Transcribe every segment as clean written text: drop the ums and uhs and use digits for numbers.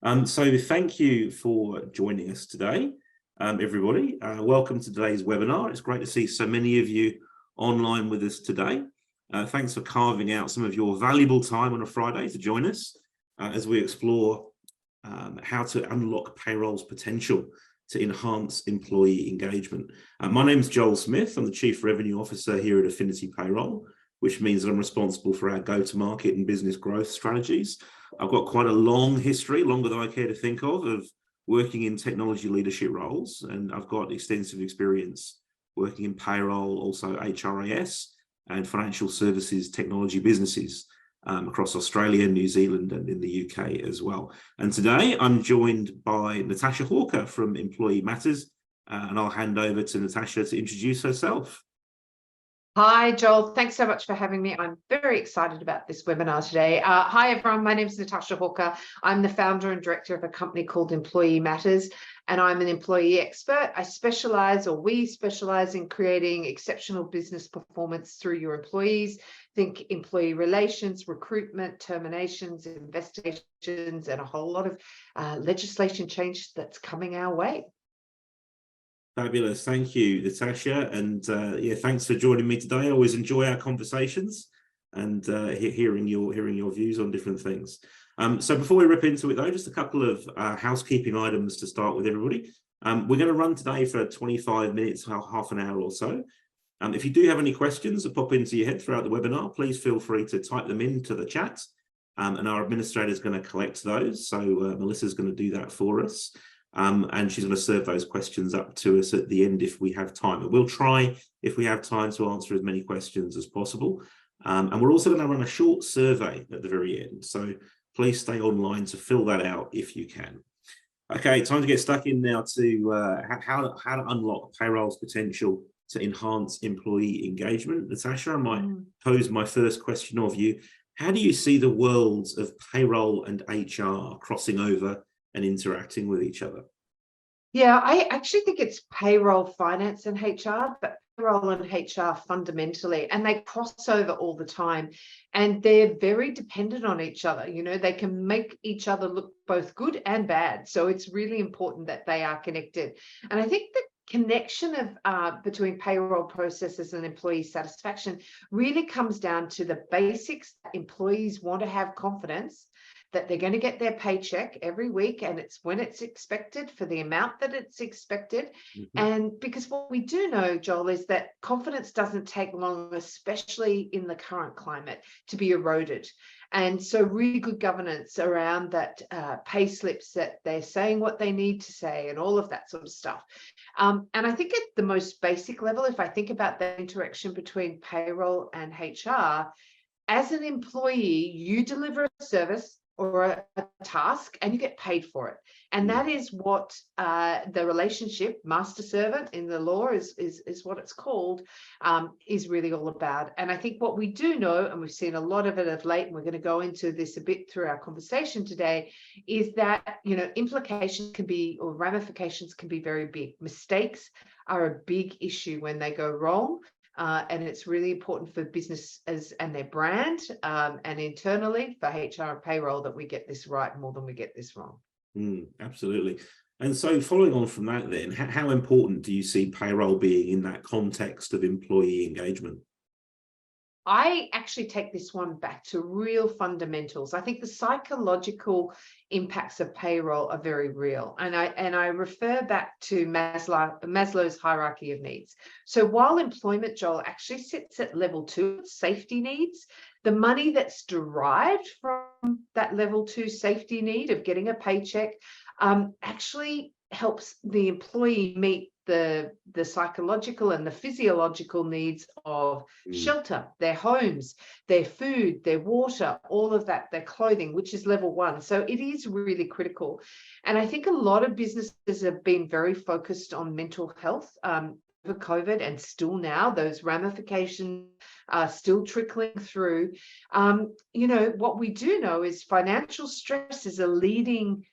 So thank you for joining us today, everybody. Welcome to today's webinar. It's great to see so many of you online with us today. Thanks for carving out some of your valuable time on a Friday to join us as we explore how to unlock payroll's potential to enhance employee engagement. My name is Joel Smith. I'm the Chief Revenue Officer here at Affinity Payroll, which means that I'm responsible for our go-to-market and business growth strategies. I've got quite a long history, longer than I care to think of working in technology leadership roles, and I've got extensive experience working in payroll, also HRIS, and financial services technology businesses across Australia, New Zealand, and in the UK as well. And today I'm joined by Natasha Hawker from Employee Matters, and I'll hand over to Natasha to introduce herself. Hi, Joel. Thanks so much for having me. I'm very excited about this webinar today. Hi, everyone. My name is Natasha Hawker. I'm the founder and director of a company called Employee Matters, and I'm an employee expert. We specialize in creating exceptional business performance through your employees. Think employee relations, recruitment, terminations, investigations, and a whole lot of legislation change that's coming our way. Fabulous. Thank you, Natasha. And yeah, thanks for joining me today. I always enjoy our conversations and hearing your views on different things. So before we rip into it, though, just a couple of housekeeping items to start with, everybody. We're going to run today for 25 minutes, half an hour or so. If you do have any questions that pop into your head throughout the webinar, please feel free to type them into the chat. And our administrator is going to collect those. So Melissa's going to do that for us. And she's going to serve those questions up to us at the end if we have time. But we'll try, if we have time, to answer as many questions as possible. And we're also going to run a short survey at the very end. So please stay online to fill that out if you can. Okay, time to get stuck in now to how to unlock payroll's potential to enhance employee engagement. Natasha, I might pose my first question of you. How do you see the worlds of payroll and HR crossing over and interacting with each other? Yeah, I actually think it's payroll, finance, and HR, but payroll and HR fundamentally, and they cross over all the time, and they're very dependent on each other. You know, they can make each other look both good and bad. So it's really important that they are connected. And I think the connection of between payroll processes and employee satisfaction really comes down to the basics. Employees want to have confidence that they're going to get their paycheck every week, and it's when it's expected for the amount that it's expected. And because what we do know, Joel, is that confidence doesn't take long, especially in the current climate, to be eroded. And so really good governance around that pay slips, that they're saying what they need to say and all of that sort of stuff. And I think at the most basic level, if I think about the interaction between payroll and HR, as an employee, you deliver a service or a task and you get paid for it. And that is what the relationship, master servant in the law is what it's called, is really all about. And I think what we do know, and we've seen a lot of it of late, and we're going to go into this a bit through our conversation today, is that, you know, implications can be, or ramifications can be very big. Mistakes are a big issue when they go wrong. And it's really important for businesses and their brand, and internally for HR and payroll, that we get this right more than we get this wrong. Absolutely. And so following on from that then, how important do you see payroll being in that context of employee engagement? I actually take this one back to real fundamentals. I think the psychological impacts of payroll are very real. And I refer back to Maslow's hierarchy of needs. So while employment, Joel, actually sits at level 2, safety needs, the money that's derived from that level 2 safety need of getting a paycheck actually helps the employee meet the psychological and the physiological needs of shelter, their homes, their food, their water, all of that, their clothing, which is level 1. So it is really critical. And I think a lot of businesses have been very focused on mental health over COVID, and still now those ramifications are still trickling through. You know, what we do know is financial stress is a leading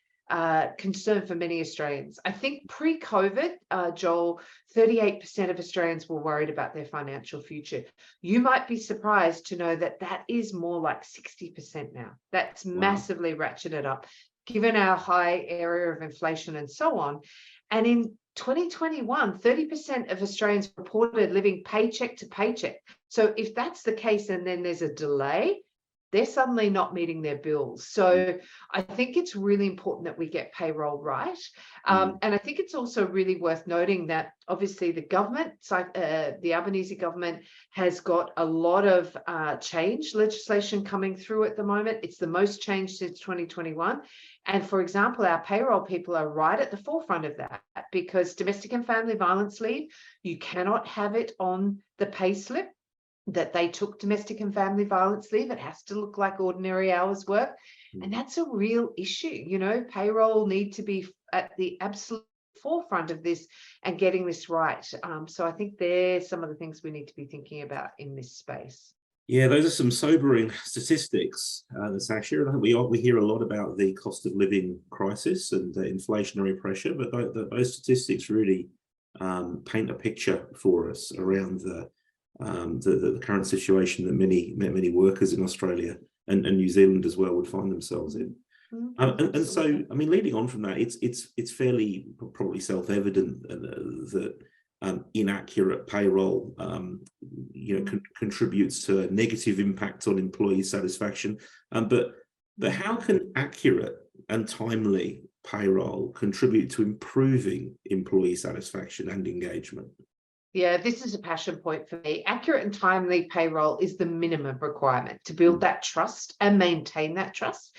concern for many Australians. I think pre-COVID, Joel, 38% of Australians were worried about their financial future. You might be surprised to know that that is more like 60% now. That's massively ratcheted up. given our high area of inflation and so on. And in 2021, 30% of Australians reported living paycheck to paycheck. So if that's the case, and then there's a delay, they're suddenly not meeting their bills. So I think it's really important that we get payroll right. And I think it's also really worth noting that obviously the government, the Albanese government, has got a lot of change legislation coming through at the moment. It's the most change since 2021. And for example, our payroll people are right at the forefront of that, because domestic and family violence leave, you cannot have it on the pay slip that they took domestic and family violence leave. It has to look like ordinary hours work. And that's a real issue. You know, payroll need to be at the absolute forefront of this and getting this right. So I think they're some of the things we need to be thinking about in this space. Yeah, those are some sobering statistics, Natasha. And I think we hear a lot about the cost of living crisis and inflationary pressure, but those statistics really paint a picture for us around the current situation that many workers in Australia and New Zealand as well would find themselves in. And so, I mean, leading on from that, it's fairly probably self-evident that inaccurate payroll, contributes to a negative impact on employee satisfaction. But how can accurate and timely payroll contribute to improving employee satisfaction and engagement? Yeah, this is a passion point for me. Accurate and timely payroll is the minimum requirement to build that trust and maintain that trust.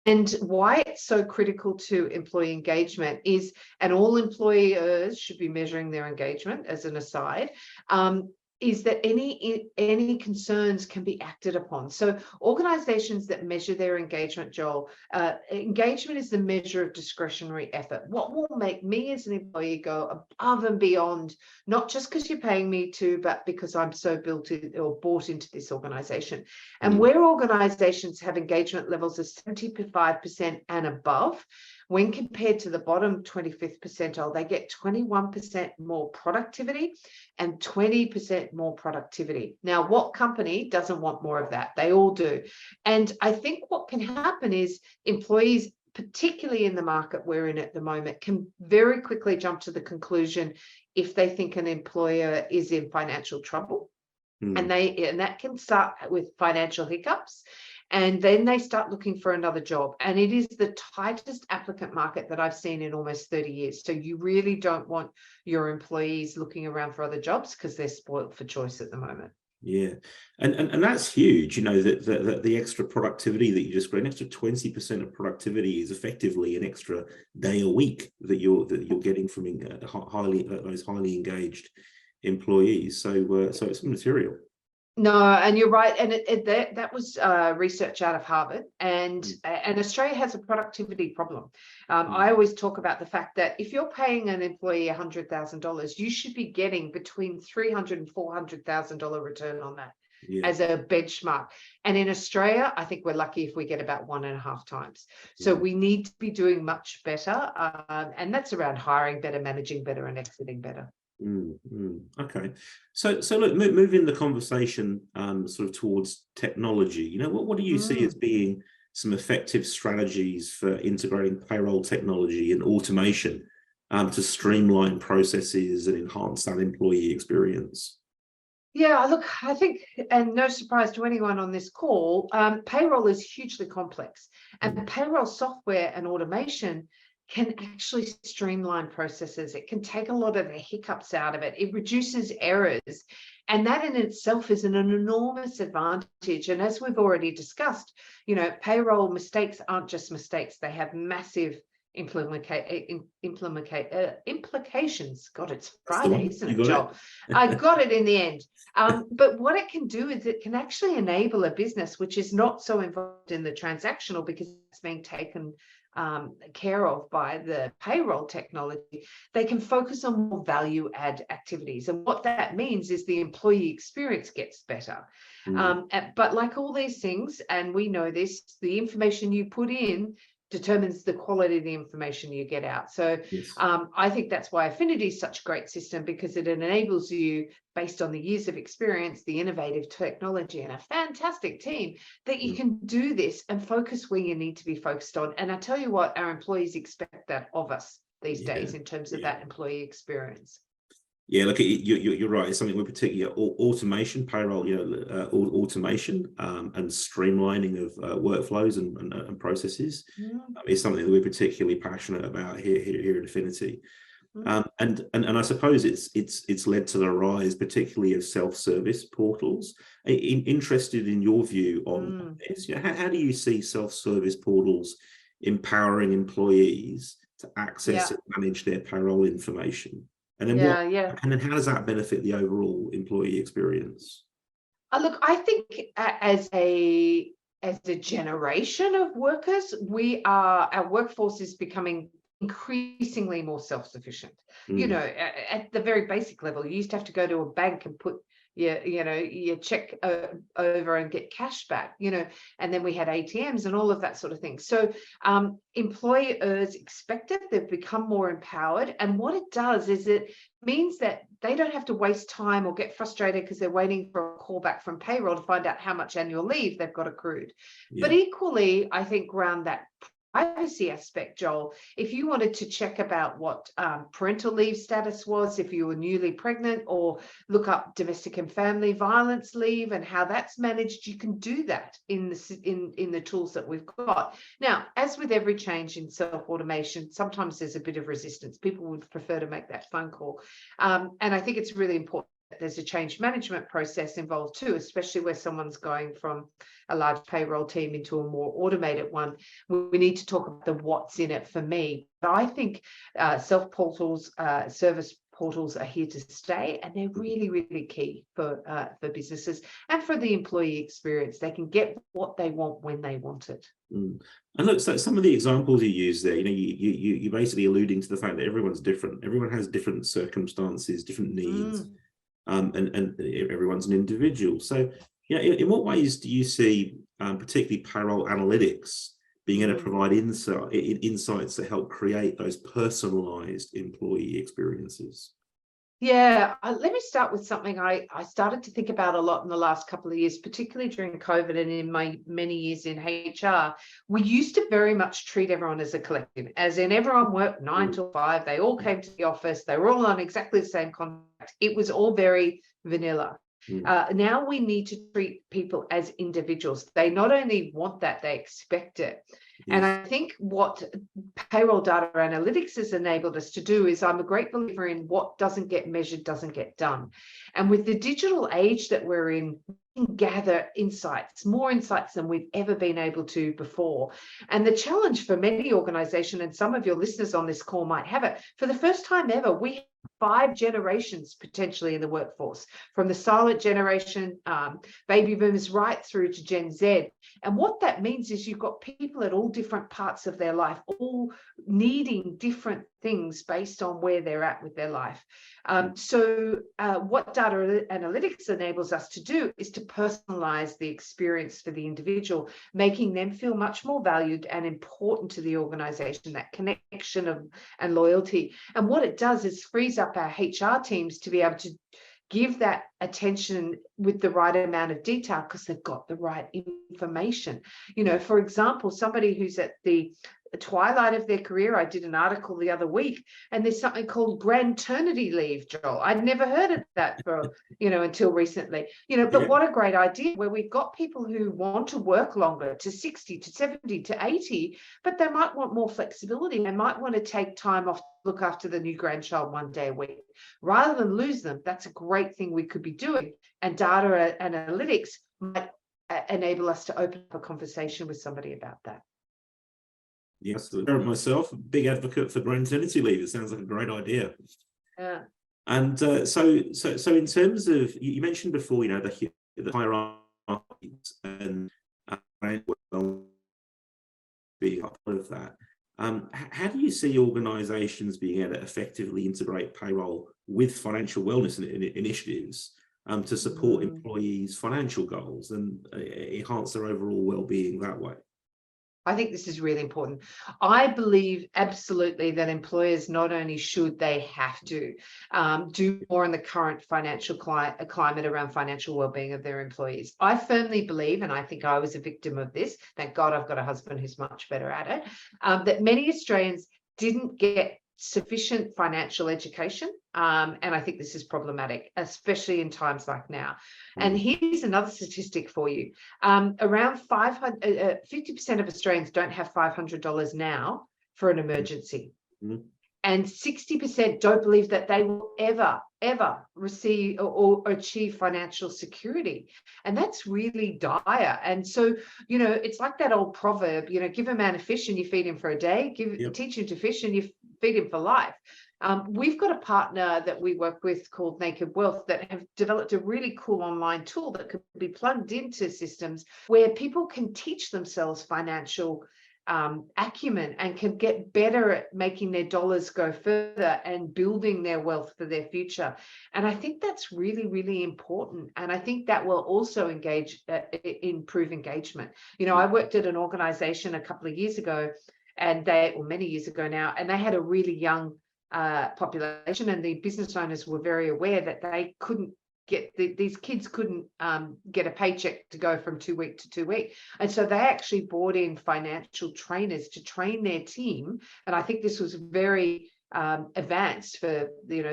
And why it's so critical to employee engagement is, and all employers should be measuring their engagement as an aside, is that any concerns can be acted upon. So organizations that measure their engagement, Joel, engagement is the measure of discretionary effort. What will make me as an employee go above and beyond, not just because you're paying me to, but because I'm so built in or bought into this organization. And where organizations have engagement levels of 75% and above, when compared to the bottom 25th percentile, they get 21% more productivity and 20% more productivity. Now, what company doesn't want more of that? They all do. And I think what can happen is employees, particularly in the market we're in at the moment, can very quickly jump to the conclusion if they think an employer is in financial trouble. And that can start with financial hiccups. And then they start looking for another job. And it is the tightest applicant market that I've seen in almost 30 years. So you really don't want your employees looking around for other jobs because they're spoiled for choice at the moment. Yeah, and that's huge. You know, that the extra productivity that you just got, an extra 20% of productivity is effectively an extra day a week that you're getting from those highly engaged employees. So it's material. No, and you're right. And that was research out of Harvard, and Australia has a productivity problem. I always talk about the fact that if you're paying an employee $100,000, you should be getting between $300,000 and $400,000 return on that as a benchmark. And in Australia, I think we're lucky if we get about 1.5 times. So we need to be doing much better, and that's around hiring better, managing better, and exiting better. Okay, so look, moving the conversation sort of towards technology. You know, what do you see as being some effective strategies for integrating payroll technology and automation to streamline processes and enhance that employee experience? Yeah, look, I think, and no surprise to anyone on this call, payroll is hugely complex, and payroll software and automation can actually streamline processes. It can take a lot of the hiccups out of it. It reduces errors. And that in itself is an enormous advantage. And as we've already discussed, you know, payroll mistakes aren't just mistakes. They have massive implications. God, it's Friday, isn't it, Joel? I got it in the end. But what it can do is it can actually enable a business which is not so involved in the transactional because it's being taken care of by the payroll technology. They can focus on more value add activities. And what that means is the employee experience gets better. But like all these things, and we know this, the information you put in determines the quality of the information you get out. So Yes. I think that's why Affinity is such a great system, because it enables you, based on the years of experience, the innovative technology, and a fantastic team, that you can do this and focus where you need to be focused on. And I tell you what, our employees expect that of us these days in terms of that employee experience. Yeah, look, you're right. It's something we're particularly automation, payroll, automation and streamlining of workflows and processes is something that we're particularly passionate about here at Affinity. And I suppose it's led to the rise, particularly of self-service portals. Interested in your view on this. How do you see self-service portals empowering employees to access and manage their payroll information? And then and then how does that benefit the overall employee experience? Look, I think as a generation of workers, our workforce is becoming increasingly more self-sufficient. You know, at the very basic level, you used to have to go to a bank and put your check over and get cash back, and then we had ATMs and all of that sort of thing. So employers expect it, they've become more empowered. And what it does is it means that they don't have to waste time or get frustrated because they're waiting for a call back from payroll to find out how much annual leave they've got accrued. But equally, I think around that privacy aspect, Joel, if you wanted to check about what parental leave status was, if you were newly pregnant, or look up domestic and family violence leave and how that's managed, you can do that in the tools that we've got. Now, as with every change in self-automation, sometimes there's a bit of resistance. People would prefer to make that phone call. And I think it's really important that there's a change management process involved too, especially where someone's going from a large payroll team into a more automated one. We need to talk about the what's in it for me. But I think self-portals, service portals are here to stay, and they're really, really key for businesses and for the employee experience. They can get what they want when they want it. And look, so some of the examples you use there, you're basically alluding to the fact that everyone's different. Everyone has different circumstances, different needs, and everyone's an individual. So, in what ways do you see, particularly payroll analytics, being able to provide insights that help create those personalized employee experiences? Yeah, let me start with something I started to think about a lot in the last couple of years, particularly during COVID and in my many years in HR. We used to very much treat everyone as a collective, as in everyone worked 9 to 5, they all came to the office, they were all on exactly the same contract. It was all very vanilla. Now we need to treat people as individuals. They not only want that, they expect it. And I think what payroll data analytics has enabled us to do is, I'm a great believer in what doesn't get measured doesn't get done. And with the digital age that we're in, we can gather insights, more insights than we've ever been able to before. And the challenge for many organizations, and some of your listeners on this call might have it, for the first time ever, we have 5 generations potentially in the workforce, from the silent generation, baby boomers, right through to Gen Z. And what that means is you've got people at all different parts of their life, all needing different things based on where they're at with their life. So what data analytics enables us to do is to personalize the experience for the individual, making them feel much more valued and important to the organization, that connection and loyalty. And what it does is frees up our HR teams to be able to give that attention with the right amount of detail because they've got the right information. For example, somebody who's at the twilight of their career, I did an article the other week, and there's something called grandternity leave, Joel. I'd never heard of that for, until recently, but what a great idea, where we've got people who want to work longer, to 60, to 70, to 80, but they might want more flexibility. They might want to take time off to look after the new grandchild 1 day a week rather than lose them. That's a great thing we could be doing. And data analytics might enable us to open up a conversation with somebody about that. Yes, myself, big advocate for grandternity leave. It sounds like a great idea. Yeah. And so in terms of, you mentioned before, the hierarchies and being a part of that. How do you see organisations being able to effectively integrate payroll with financial wellness initiatives to support employees' financial goals and enhance their overall well-being that way? I think this is really important. I believe absolutely that employers not only should, they have to do more in the current financial climate around financial well-being of their employees. I firmly believe, and I think I was a victim of this, thank God I've got a husband who's much better at it, that many Australians didn't get sufficient financial education. And I think this is problematic, especially in times like now. And here's another statistic for you. Around 50% of Australians don't have $500 now for an emergency. And 60% don't believe that they will ever receive or achieve financial security. And that's really dire. And so, it's like that old proverb, give a man a fish and you feed him for a day, teach him to fish and you feed him for life. We've got a partner that we work with called Naked Wealth that have developed a really cool online tool that could be plugged into systems where people can teach themselves financial acumen and can get better at making their dollars go further and building their wealth for their future. And I think that's really, really important. And I think that will also improve engagement. I worked at an organization a couple of years ago, and many years ago now, and they had a really young population, and the business owners were very aware that they couldn't these kids couldn't get a paycheck to go from 2 week to 2 week. And so they actually brought in financial trainers to train their team. And I think this was very advanced for the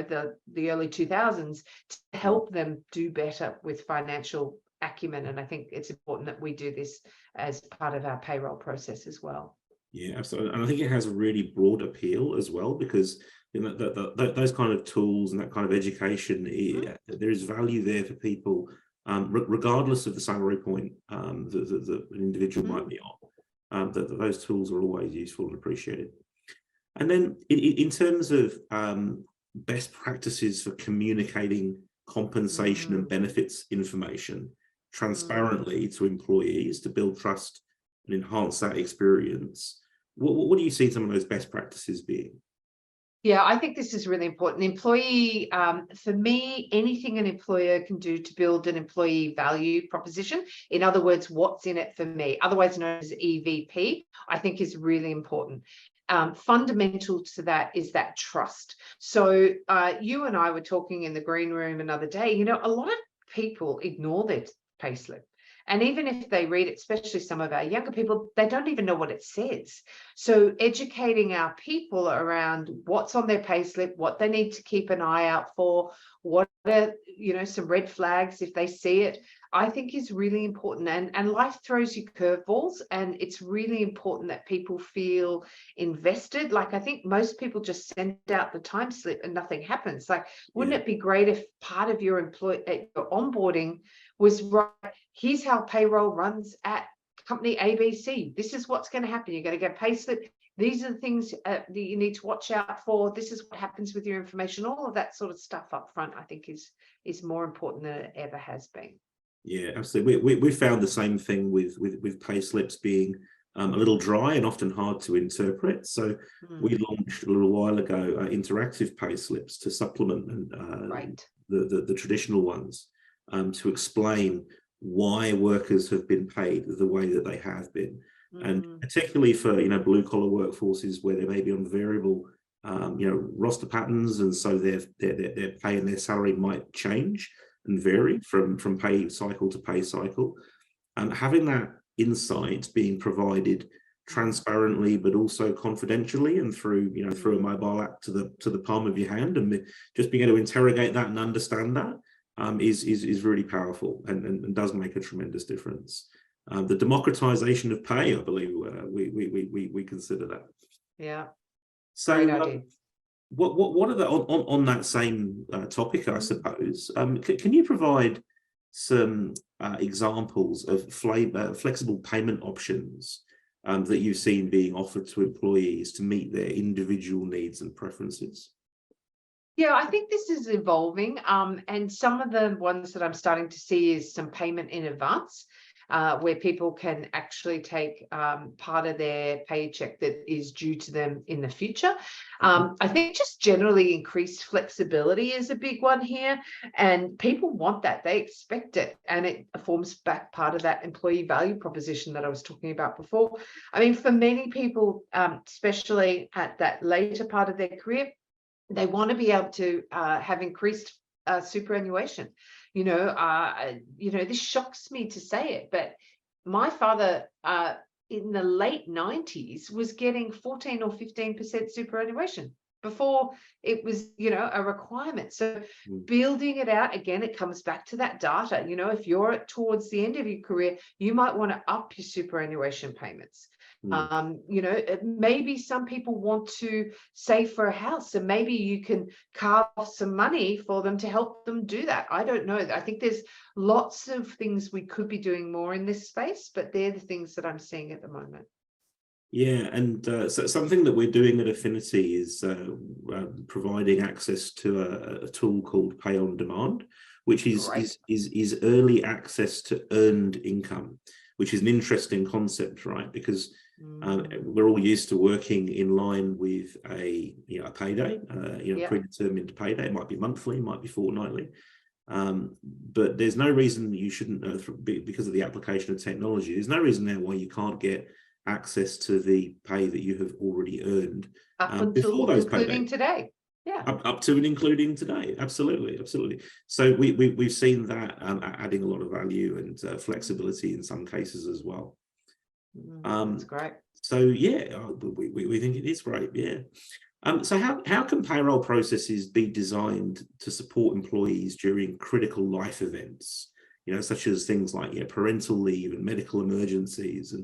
early 2000s to help them do better with financial acumen. And I think it's important that we do this as part of our payroll process as well. Yeah, absolutely. And I think it has a really broad appeal as well, because those kind of tools and that kind of education, there is value there for people, regardless of the salary point that an individual might be on. Those tools are always useful and appreciated. And then in terms of best practices for communicating compensation and benefits information transparently to employees to build trust and enhance that experience, what do you see some of those best practices being? Yeah, I think this is really important. Employee, for me, anything an employer can do to build an employee value proposition, in other words, what's in it for me, otherwise known as EVP, I think is really important. Fundamental to that is that trust. So you and I were talking in the green room another day, a lot of people ignore their payslip. And even if they read it, especially some of our younger people, they don't even know what it says. So educating our people around what's on their payslip, what they need to keep an eye out for, what are, some red flags if they see it, I think is really important. And life throws you curveballs, and it's really important that people feel invested. Like, I think most people just send out the time slip and nothing happens. Like, wouldn't it be great if part of your your onboarding was, right, here's how payroll runs at company ABC. This is what's going to happen. You're going to get a payslip. These are the things that you need to watch out for. This is what happens with your information. All of that sort of stuff up front, I think, is more important than it ever has been. Yeah, absolutely. We found the same thing with pay slips being a little dry and often hard to interpret. So we launched a little while ago interactive pay slips to supplement the traditional ones, to explain why workers have been paid the way that they have been. And particularly for blue collar workforces where they may be on variable roster patterns, and so their pay and their salary might change and vary from pay cycle to pay cycle. And having that insight being provided transparently but also confidentially and through through a mobile app to the palm of your hand, and just being able to interrogate that and understand that is really powerful and does make a tremendous difference. The democratization of pay, I believe we consider that. Yeah. So great idea. What are the on that same topic, I suppose? Can you provide some examples of flexible payment options that you've seen being offered to employees to meet their individual needs and preferences? Yeah, I think this is evolving. And some of the ones that I'm starting to see is some payment in advance. where people can actually take part of their paycheck that is due to them in the future. I think just generally increased flexibility is a big one here, and people want that. They expect it, and it forms back part of that employee value proposition that I was talking about before. I mean, for many people, especially at that later part of their career, they want to be able to have increased superannuation. This shocks me to say it, but my father in the late 90s was getting 14 or 15% superannuation before it was, a requirement. So building it out, again, it comes back to that data. If you're towards the end of your career, you might want to up your superannuation payments. Maybe some people want to save for a house, and maybe you can carve off some money for them to help them do that. I don't know. I think there's lots of things we could be doing more in this space, but they're the things that I'm seeing at the moment. Yeah, and so something that we're doing at Affinity is providing access to a tool called Pay on Demand, which is early access to earned income, which is an interesting concept, right? Because we're all used to working in line with a payday, predetermined payday. It might be monthly, it might be fortnightly, but there's no reason you shouldn't, because of the application of technology, there's no reason now why you can't get access to the pay that you have already earned before those including paydays. Today. Yeah. Up to and including today. Absolutely. So we've seen that adding a lot of value and flexibility in some cases as well. That's great. So yeah, we think it is great. Yeah. So how can payroll processes be designed to support employees during critical life events, such as things like parental leave and medical emergencies,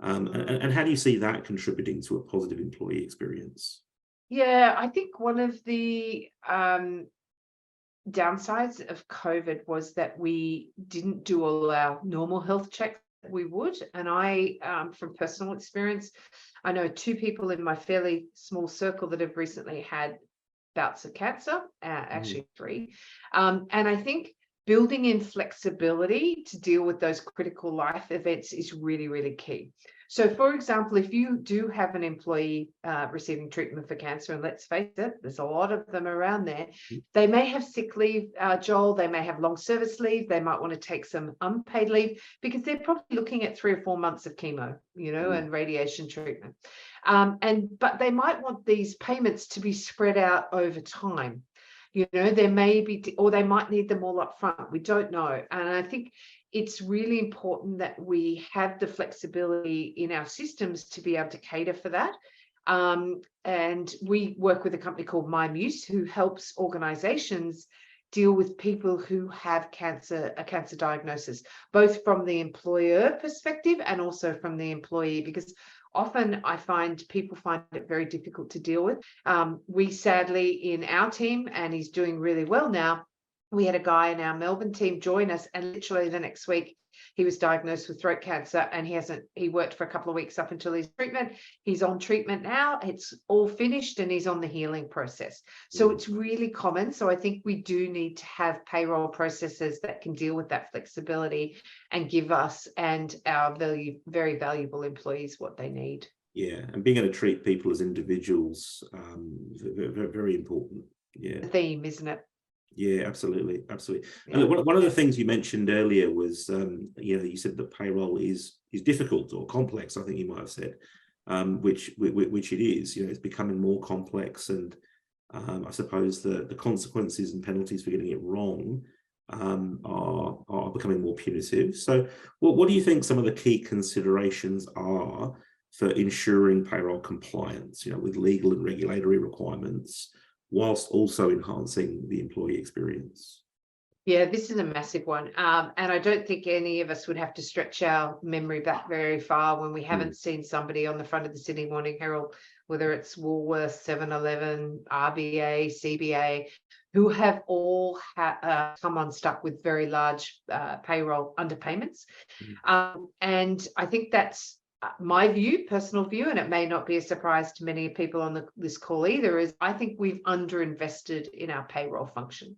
and how do you see that contributing to a positive employee experience? Yeah, I think one of the downsides of COVID was that we didn't do all our normal health checks that we would. And I, from personal experience, I know 2 people in my fairly small circle that have recently had bouts of cancer, actually 3. And I think building in flexibility to deal with those critical life events is really, really key. So, for example, if you do have an employee receiving treatment for cancer, and let's face it, there's a lot of them around there, they may have sick leave, Joel, they may have long service leave, they might want to take some unpaid leave because they're probably looking at 3 or 4 months of chemo, and radiation treatment. But they might want these payments to be spread out over time. There may be, or they might need them all up front. We don't know. And I think it's really important that we have the flexibility in our systems to be able to cater for that. And we work with a company called maximise, who helps organizations deal with people who have a cancer diagnosis, both from the employer perspective and also from the employee, because often I find people find it very difficult to deal with. We sadly, in our team, and he's doing really well now, we had a guy in our Melbourne team join us, and literally the next week he was diagnosed with throat cancer, and he worked for a couple of weeks up until his treatment. He's on treatment now, it's all finished, and he's on the healing process. So it's really common. So I think we do need to have payroll processes that can deal with that flexibility and give us and our very valuable employees what they need. Yeah, and being able to treat people as individuals, very, very important. Yeah, The theme, isn't it? Yeah, absolutely. Yeah. And one of the things you mentioned earlier was, you said that payroll is difficult or complex, I think you might have said, which it is. It's becoming more complex, and I suppose the consequences and penalties for getting it wrong are becoming more punitive. So what do you think some of the key considerations are for ensuring payroll compliance, with legal and regulatory requirements, whilst also enhancing the employee experience? Yeah, this is a massive one. And I don't think any of us would have to stretch our memory back very far when we haven't seen somebody on the front of the Sydney Morning Herald, whether it's Woolworths, 7-Eleven, RBA, CBA, who have all come unstuck with very large payroll underpayments. And I think that's my personal view, and it may not be a surprise to many people on this call either, is I think we've underinvested in our payroll function.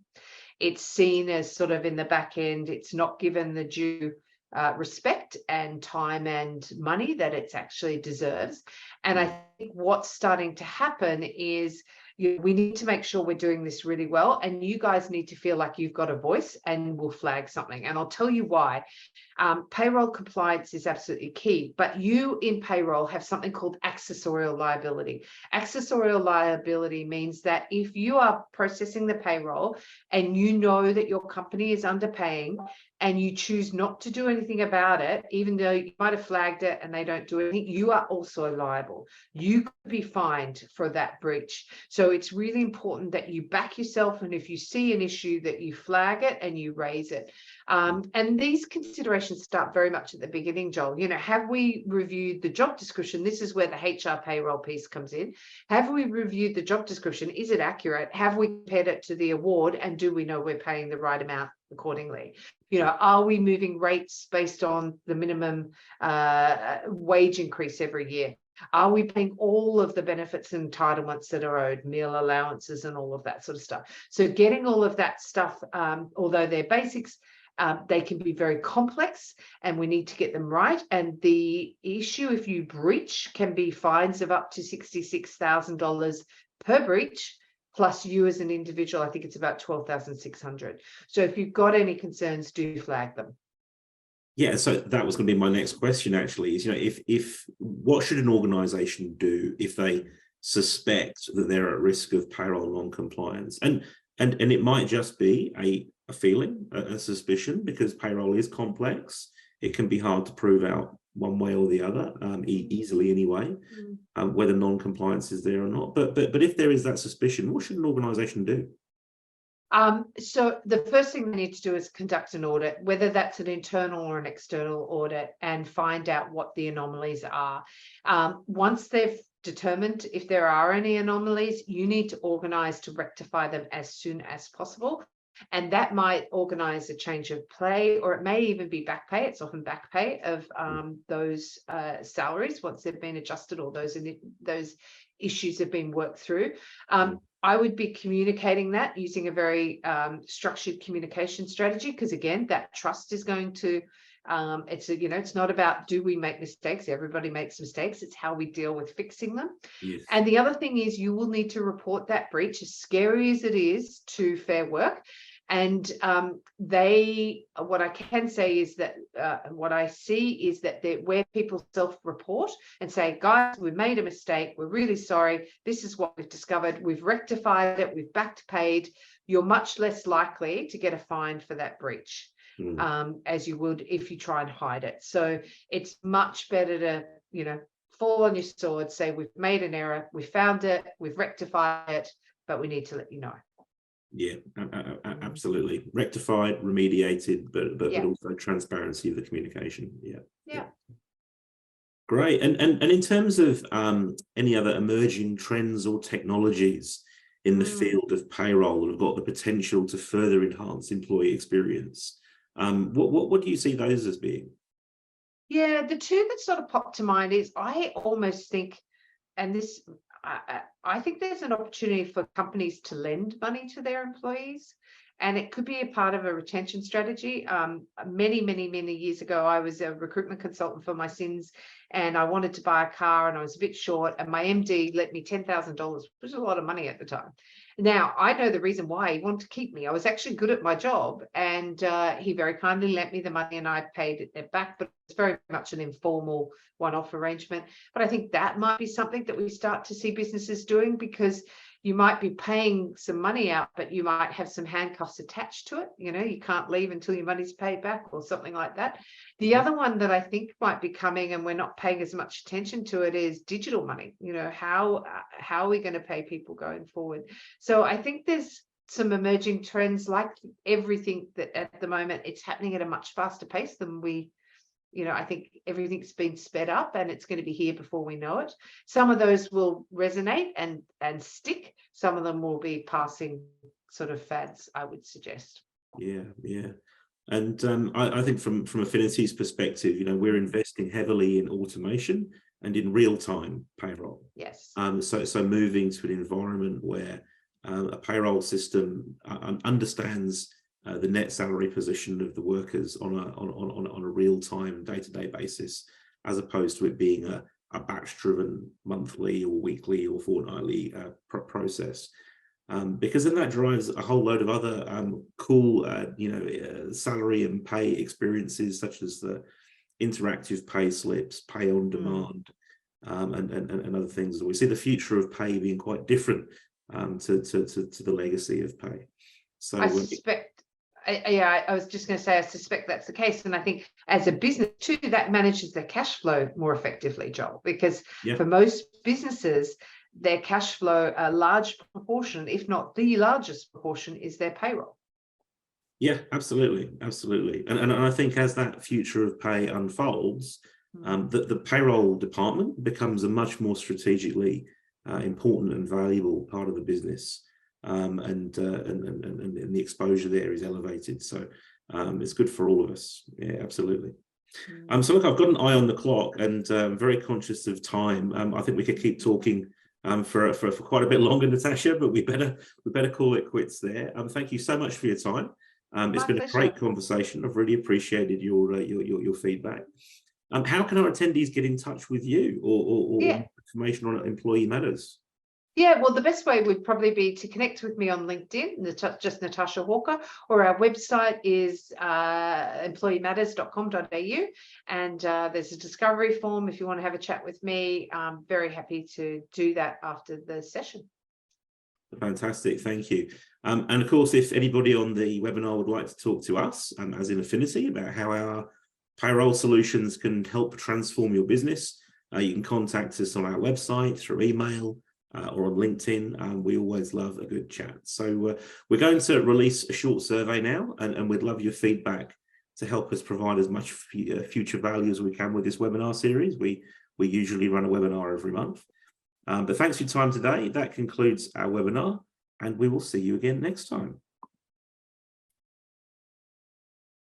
It's seen as sort of in the back end, it's not given the due respect and time and money that it's actually deserves. And I think what's starting to happen is we need to make sure we're doing this really well, and you guys need to feel like you've got a voice and will flag something. And I'll tell you why. Payroll compliance is absolutely key, but you in payroll have something called accessorial liability. Accessorial liability means that if you are processing the payroll and you know that your company is underpaying and you choose not to do anything about it, even though you might have flagged it and they don't do anything, you are also liable. You could be fined for that breach. So it's really important that you back yourself, and if you see an issue that you flag it and you raise it. And these considerations start very much at the beginning, Joel. Have we reviewed the job description? This is where the HR payroll piece comes in. Have we reviewed the job description? Is it accurate? Have we compared it to the award? And do we know we're paying the right amount accordingly? Are we moving rates based on the minimum wage increase every year? Are we paying all of the benefits and entitlements that are owed, meal allowances and all of that sort of stuff? So getting all of that stuff, although they're basics, they can be very complex and we need to get them right. And the issue, if you breach, can be fines of up to $66,000 per breach, plus you as an individual, I think it's about 12,600. So if you've got any concerns, do flag them. Yeah, so that was going to be my next question, actually, is, if what should an organization do if they suspect that they're at risk of payroll non-compliance? And it might just be a feeling, a suspicion, because payroll is complex. It can be hard to prove out one way or the other, easily anyway, whether non-compliance is there or not. But if there is that suspicion, what should an organization do? So the first thing they need to do is conduct an audit, whether that's an internal or an external audit, and find out what the anomalies are. Once they've determined if there are any anomalies, you need to organize to rectify them as soon as possible. And that might organize a change of pay, or it may even be back pay. It's often back pay of those salaries once they've been adjusted, or those issues have been worked through. I would be communicating that using a very structured communication strategy, because again, that trust is going to, it's not about do we make mistakes. Everybody makes mistakes. It's how we deal with fixing them. Yes. And the other thing is you will need to report that breach, as scary as it is, to Fair Work. And what I can say is that what I see is that where people self-report and say, guys, we made a mistake, we're really sorry, this is what we've discovered, we've rectified it, we've back paid, you're much less likely to get a fine for that breach as you would if you try and hide it. So it's much better to, fall on your sword, say we've made an error, we found it, we've rectified it, but we need to let you know. Yeah, absolutely. Rectified, remediated, but also transparency of the communication. Yeah. Great. And in terms of any other emerging trends or technologies in the field of payroll that have got the potential to further enhance employee experience, what do you see those as being? Yeah, the two that sort of pop to mind is I almost think, and this, I think there's an opportunity for companies to lend money to their employees, and it could be a part of a retention strategy. Many years ago, I was a recruitment consultant for my sins, and I wanted to buy a car, and I was a bit short, and my MD lent me $10,000, which was a lot of money at the time. Now, I know the reason why. He wanted to keep me. I was actually good at my job, and he very kindly lent me the money, and I paid it back, but it's very much an informal one-off arrangement. But I think that might be something that we start to see businesses doing, because you might be paying some money out, but you might have some handcuffs attached to it. You can't leave until your money's paid back or something like that. The other one that I think might be coming, and we're not paying as much attention to it, is digital money. How are we going to pay people going forward? So I think there's some emerging trends, like everything that at the moment, it's happening at a much faster pace than I think everything's been sped up, and it's going to be here before we know it. Some of those will resonate and stick. Some of them will be passing sort of fads, I would suggest. Yeah. And I think from Affinity's perspective, we're investing heavily in automation and in real-time payroll. Yes. So moving to an environment where a payroll system understands the net salary position of the workers on a real-time, day-to-day basis, as opposed to it being a batch-driven monthly or weekly or fortnightly process. Because then that drives a whole load of other cool, salary and pay experiences, such as the interactive pay slips, pay on demand, and other things. We see the future of pay being quite different to the legacy of pay. So I suspect, I was just going to say, I suspect that's the case. And I think as a business too, that manages their cash flow more effectively, Joel, because for most businesses, their cash flow, a large proportion, if not the largest proportion, is their payroll. Yeah, absolutely. And I think as that future of pay unfolds, the payroll department becomes a much more strategically important and valuable part of the business, and the exposure there is elevated. So it's good for all of us. Yeah, absolutely. So look, I've got an eye on the clock, and I'm very conscious of time. I think we could keep talking for quite a bit longer, Natasha, but we better call it quits there. Thank you so much for your time. It's been a great conversation. I've really appreciated your feedback. How can our attendees get in touch with you or information on Employee Matters? Yeah, well, the best way would probably be to connect with me on LinkedIn, just Natasha Hawker, or our website is employeematters.com.au, and there's a discovery form if you want to have a chat with me. I'm very happy to do that after the session. Fantastic, thank you. And of course, if anybody on the webinar would like to talk to us, as in Affinity, about how our payroll solutions can help transform your business, you can contact us on our website, through email, or on LinkedIn. We always love a good chat. So we're going to release a short survey now, and we'd love your feedback to help us provide as much future value as we can with this webinar series. We usually run a webinar every month. But thanks for your time today. That concludes our webinar, and we will see you again next time.